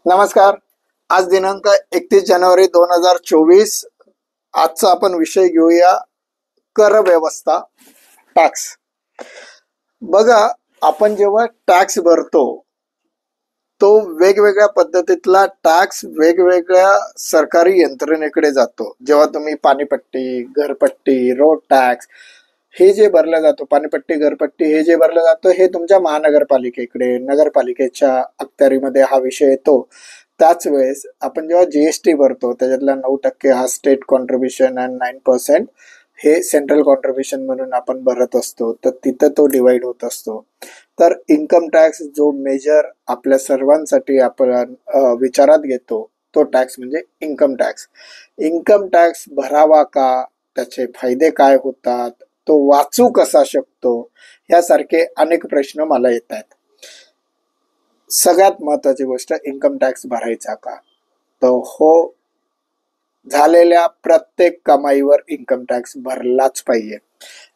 नमस्कार. आज दिनांक 31 जानेवारी 2024. आजचा आपण विषय घेऊया कर व्यवस्था, टॅक्स. बघा, आपण जेव्हा टॅक्स भरतो तो वेगवेगळ्या पद्धतीतला टॅक्स वेगवेगळ्या सरकारी यंत्रणेकडे जातो. जेव्हा तुम्ही पाणीपट्टी, घरपट्टी, रोड टॅक्स हे जे भरलं जातो, पाणीपट्टी, घरपट्टी हे जे भरलं जातं हे तुमच्या महानगरपालिकेकडे, नगरपालिकेच्या अखत्यारीमध्ये हा विषय येतो. त्याच वेळेस आपण जेव्हा जीएसटी भरतो त्याच्यातला 9% हा स्टेट कॉन्ट्रीब्युशन आणि 9% हे सेंट्रल कॉन्ट्रीब्युशन म्हणून आपण भरत असतो, तर तिथं तो डिवाइड होत असतो. तर इन्कम टॅक्स जो मेजर आपल्या सर्वांसाठी आपण विचारात घेतो तो टॅक्स म्हणजे इन्कम टॅक्स. इन्कम टॅक्स भरावा का, त्याचे फायदे काय होतात, तो वाचू कसा शकतो, यासारखे अनेक प्रश्न मला येत आहेत. सगळ्यात महत्वाची गोष्ट, इन्कम टॅक्स भरायचा का, तर हो, झालेल्या प्रत्येक कमाईवर इन्कम टॅक्स भरलाच पाहिजे.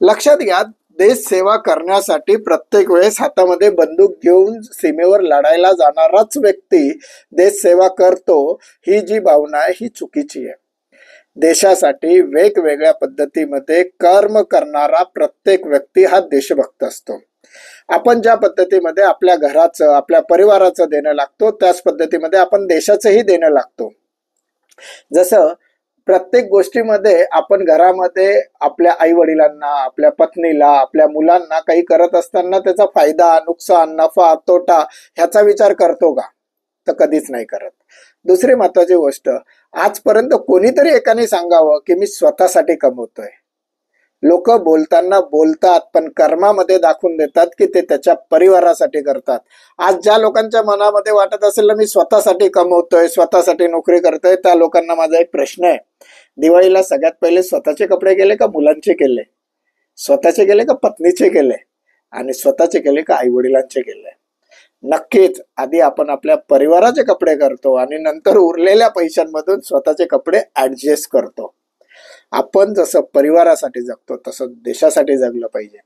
लक्षात घ्या, देश सेवा करण्यासाठी प्रत्येक वेळेस हातामध्ये बंदूक घेऊन सीमेवर लढायला जाणाराच व्यक्ती देश सेवा करतो, ही जी भावना आहे ही चुकीची आहे. देशासाठी वेगवेगळ्या पद्धतीमध्ये कर्म करणारा प्रत्येक व्यक्ती हा देशभक्त असतो. आपण ज्या पद्धतीमध्ये आपल्या घराचं, आपल्या परिवाराचं देणं लागतो, त्याच पद्धतीमध्ये आपण देशाचंही देणं लागतो. जसं प्रत्येक गोष्टीमध्ये आपण घरामध्ये आपल्या आई वडिलांना, आपल्या पत्नीला, आपल्या मुलांना काही करत असताना त्याचा फायदा, नुकसान, नफा, तोटा ह्याचा विचार करतो का, तर कधीच नाही करत. दुसरी महत्वाची गोष्ट, आजपर्यंत कोणीतरी एकाने सांगावं की मी स्वतःसाठी कमवतोय. लोक बोलताना बोलतात पण कर्मामध्ये दाखवून देतात की ते त्याच्या परिवारासाठी करतात. आज ज्या लोकांच्या मनामध्ये वाटत असेल ना मी स्वतःसाठी कमवतोय, स्वतःसाठी नोकरी करतोय, त्या लोकांना माझा एक प्रश्न आहे, दिवाळीला सगळ्यात पहिले स्वतःचे कपडे केले का मुलांचे केले, स्वतःचे केले का पत्नीचे केले, आणि स्वतःचे केले का आई वडिलांचे केले? नक्कीच आधी आपण आपल्या परिवाराचे कपडे करतो आणि नंतर उरलेल्या पैशांमधून स्वतःचे कपडे ऍडजस्ट करतो. आपण जसं परिवारासाठी जगतो तसं देशासाठी जगलं पाहिजे.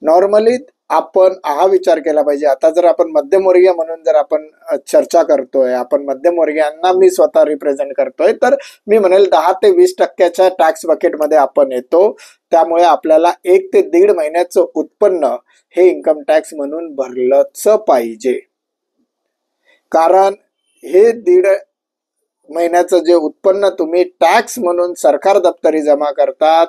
नॉर्मली आपण हा विचार केला पाहिजे. आता जर आपण मध्यमवर्गीय म्हणून जर आपण चर्चा करतोय, आपण मध्यमवर्गीयांना मी स्वतः रिप्रेझेंट करतोय, तर मी म्हणेल 10 ते 20% टॅक्स बकेटमध्ये आपण येतो. त्यामुळे आपल्याला 1 ते 1.5 महिन्याचं उत्पन्न हे इन्कम टॅक्स म्हणून भरलंच पाहिजे. कारण हे 1.5 महिन्याचं जे उत्पन्न तुम्ही टॅक्स म्हणून सरकार दप्तरी जमा करतात,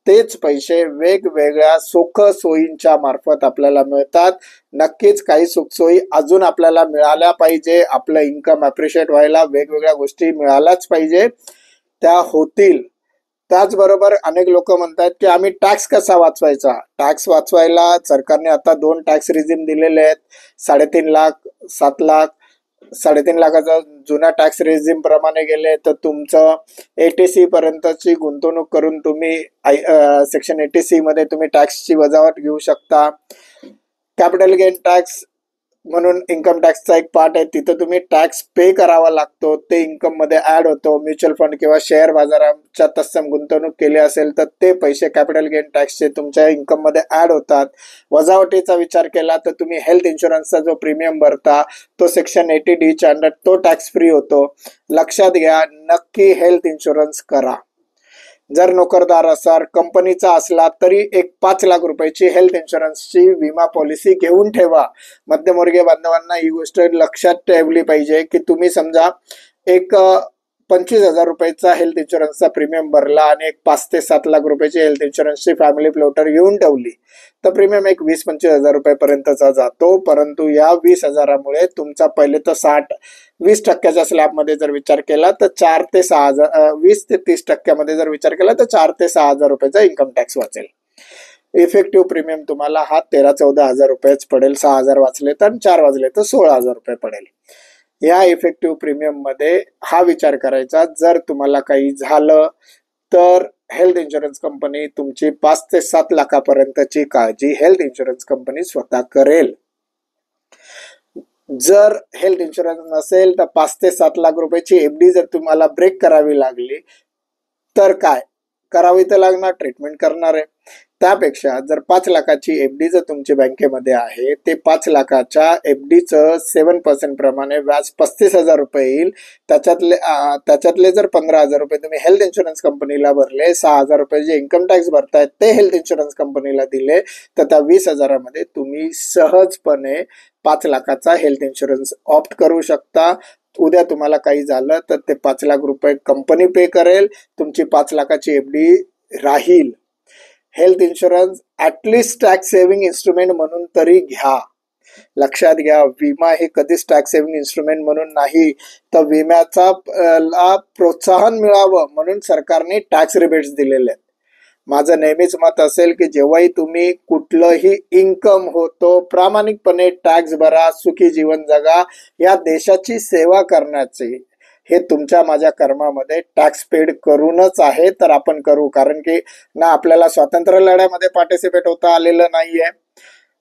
तेच पैसे वेगवेगळ्या सुख सोयींच्या मार्फत आपल्याला मिळतात. नक्कीच काही सुखसोयी अजून आपल्याला मिळाल्या पाहिजे. आपलं इन्कम अप्रिशिएट व्हायला वेगवेगळ्या गोष्टी मिळाल्याच पाहिजे, त्या होतील. त्याचबरोबर अनेक लोक म्हणतात की आम्ही टॅक्स कसा वाचवायचा. टॅक्स वाचवायला सरकारने आता 2 टॅक्स रिझीम दिलेले आहेत, 3.5 लाख, 7 लाख. 3.5 लाखाचा जुन्या टॅक्स रेझिम प्रमाणे गेले तर तुमचं 80C पर्यंतची गुंतवणूक करून तुम्ही सेक्शन 80C मध्ये तुम्ही टॅक्सची वजावट घेऊ शकता. कॅपिटल गेन टॅक्स म्हणून इन्कम टॅक्सचा एक पार्ट आहे, तिथं तुम्ही टॅक्स पे करावा लागतो, ते इन्कम मध्ये ऍड होतो. म्युच्युअल फंड किंवा शेअर बाजाराच्या तत्सम गुंतवणूक केली असेल तर ते पैसे कॅपिटल गेन टॅक्सचे तुमच्या इन्कम मध्ये ऍड होतात. वजावटीचा विचार केला तर तुम्ही हेल्थ इन्शुरन्सचा जो प्रीमियम भरता तो सेक्शन 80D च्या अंडर तो टॅक्स फ्री होतो. लक्षात घ्या, नक्की हेल्थ इन्शुरन्स करा. जर नोकरदार असाल, कंपनीचा असला तरी एक 5 लाख रुपयाची हेल्थ इन्शुरन्सची विमा पॉलिसी घेऊन ठेवा. मध्यमवर्गीय बांधवांना ही गोष्ट लक्षात ठेवली पाहिजे की तुम्ही समजा एक 25,000 रुपयाचा हेल्थ इन्शुरन्सचा प्रीमियम भरला आणि एक 5 ते 7 लाख रुपयाची हेल्थ इन्शुरन्सची फॅमिली फ्लोटर घेऊन ठेवली तर प्रीमियम एक 20-25 हजार रुपयापर्यंतचा जातो. परंतु या 20,000मुळे तुमचा पहिले तर 20% स्लॅबमध्ये जर विचार केला तर 4 ते 6 हजार, 20 ते 30% जर विचार केला तर 4 ते 6 हजार रुपयाचा इन्कम टॅक्स वाचेल. इफेक्टिव्ह प्रीमियम तुम्हाला हा 13-14 हजार रुपयेच पडेल. 6 हजार वाचले तर 4 वाजले तर 16 हजार रुपये पडेल. या इफेक्टिव्ह प्रीमियम मध्ये हा विचार करायचा, जर तुम्हाला काही झालं तर हेल्थ इन्शुरन्स कंपनी तुमची 5 ते 7 लाखापर्यंतची काळजी हेल्थ इन्शुरन्स कंपनी स्वतः करेल. जर हेल्थ इन्शुरन्स नसेल तर 5 ते 7 लाख रुपयाची एफडी जर तुम्हाला ब्रेक करावी लागली तर काय करावी तर लागणार, ट्रीटमेंट करणार आहे. त्यापेक्षा जर 5 लाखाची एफडी जर तुमची बँकेमध्ये आहे, ते 5 लाखाच्या एफडीचं 7% प्रमाणे व्याज 35,000 रुपये येईल. त्याच्यातले जर 15,000 रुपये तुम्ही हेल्थ इन्शुरन्स कंपनीला भरले, 6,000 रुपये जे इन्कम टॅक्स भरतायत ते हेल्थ इन्शुरन्स कंपनीला दिले, तर त्या 20,000मध्ये तुम्ही सहजपणे 5 लाखाचा हेल्थ इन्शुरन्स ऑप्ट करू शकता. उद्या तुम्हाला काही झालं तर ते 5 लाख रुपये कंपनी पे करेल, तुमची 5 लाखाची एफडी राहील. Health insurance at least tax saving instrument म्हणून तरी घ्या. लक्षात घ्या, विमा हे कधीच टॅक्स सेव्हिंग इन्स्ट्रुमेंट म्हणून नाही, तर विम्याचा प्रोत्साहन मिळावं म्हणून सरकारने टॅक्स रिबेट्स दिलेले आहेत. माझं नेहमीच मत असेल की जेव्हाही तुम्ही कुठलंही इन्कम होतो, प्रामाणिकपणे टॅक्स भरा, सुखी जीवन जगा. या देशाची सेवा करण्याचे हे तुमच्या माझ्या कर्मामध्ये टॅक्स पेड करूनच आहे, तर आपण करू. कारण की ना आपल्याला स्वातंत्र्य लढ्यामध्ये पार्टिसिपेट होता आलेलं नाहीये.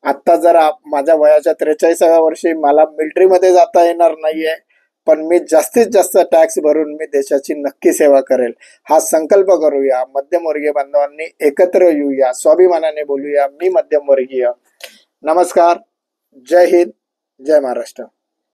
आता जर माझ्या वयाच्या 43व्या वर्षी मला मिलिटरीमध्ये जाता येणार नाहीये, पण मी जास्तीत जास्त टॅक्स भरून मी देशाची नक्की सेवा करेल. हा संकल्प करूया. मध्यमवर्गीय बांधवांनी एकत्र येऊया, स्वाभिमानाने बोलूया. मी मध्यमवर्गीय. नमस्कार. जय हिंद, जय महाराष्ट्र.